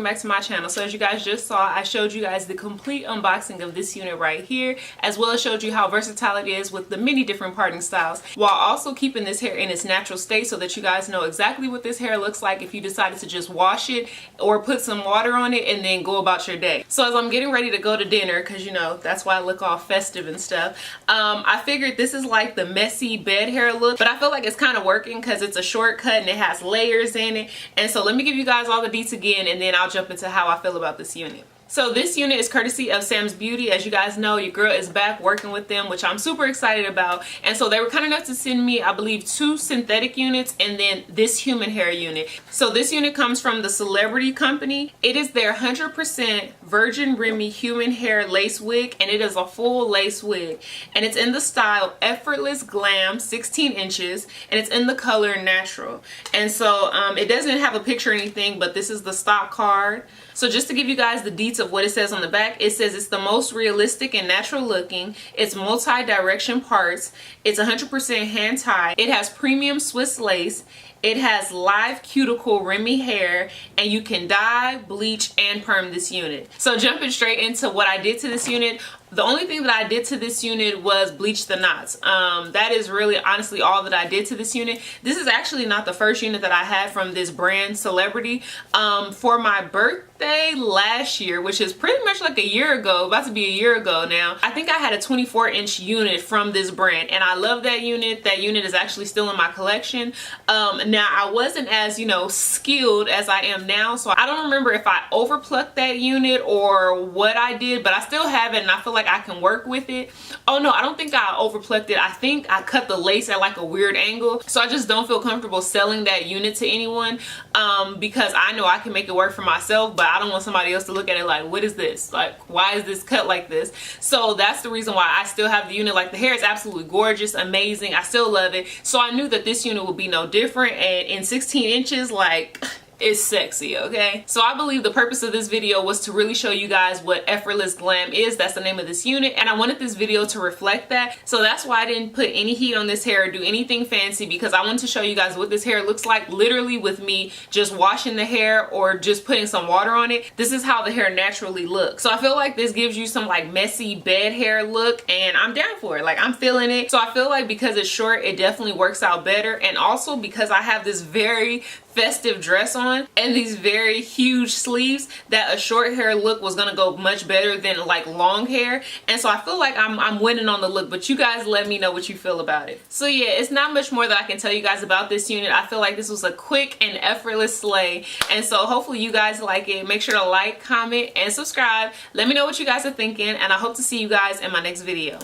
back to my channel. So as you guys just saw, I showed you guys the complete unboxing of this unit right here, as well as showed you how versatile it is with the many different parting styles, while also keeping this hair in its natural state so that you guys know exactly what this hair looks like if you decided to just wash it or put some water on it and then go about your day. So as I'm getting ready to go to dinner, because you know that's why I look all festive and stuff, I figured this is like the messy bed hair look, but I feel like it's kind of working because it's a shortcut and it has layers in it. And so let me give you guys all the deets again, and then I'll jump into how I feel about this unit. So this unit is courtesy of SAMS Beauty. As you guys know, your girl is back working with them, which I'm super excited about. And so they were kind enough to send me, I believe, 2 synthetic units and then this human hair unit. So this unit comes from the Celebrity Company. It is their 100% virgin REMI human hair lace wig, and it is a full lace wig. And it's in the style Effortless Glam, 16 inches, and it's in the color Natural. And so it doesn't have a picture or anything, but this is the stock card. So just to give you guys the deets of what it says on the back, it says it's the most realistic and natural looking. It's multi-direction parts. It's 100% hand tied. It has premium Swiss lace. It has live cuticle REMI hair, and you can dye, bleach, and perm this unit. So jumping straight into what I did to this unit, the only thing that I did to this unit was bleach the knots. That is really honestly all that I did to this unit. This is actually not the first unit that I had from this brand Celebrity. For my birthday last year, which is pretty much like a year ago, about to be a year ago now, I think I had a 24-inch unit from this brand, and I love that unit. That unit is actually still in my collection. Now I wasn't as, you know, skilled as I am now, so I don't remember if I overplucked that unit or what I did, but I still have it and I feel like I can work with it. Oh no, I don't think I overplucked it. I think I cut the lace at like a weird angle, so I just don't feel comfortable selling that unit to anyone, because I know I can make it work for myself, but I don't want somebody else to look at it like, what is this? Like, why is this cut like this? So that's the reason why I still have the unit. Like, the hair is absolutely gorgeous, amazing. I still love it. So I knew that this unit would be no different, and in 16 inches, like, it's sexy, okay? So I believe the purpose of this video was to really show you guys what Effortless Glam is. That's the name of this unit, and I wanted this video to reflect that. So that's why I didn't put any heat on this hair or do anything fancy, because I wanted to show you guys what this hair looks like literally with me just washing the hair or just putting some water on it. This is how the hair naturally looks. So I feel like this gives you some like messy bed hair look, and I'm down for it. Like, I'm feeling it. So I feel like because it's short, it definitely works out better. And also because I have this very festive dress on and these very huge sleeves, that a short hair look was gonna go much better than like long hair. And so I feel like I'm winning on the look, but you guys let me know what you feel about it. So yeah, it's not much more that I can tell you guys about this unit. I feel like this was a quick and effortless slay, and so hopefully you guys like it. Make sure to like, comment, and subscribe. Let me know what you guys are thinking, and I hope to see you guys in my next video.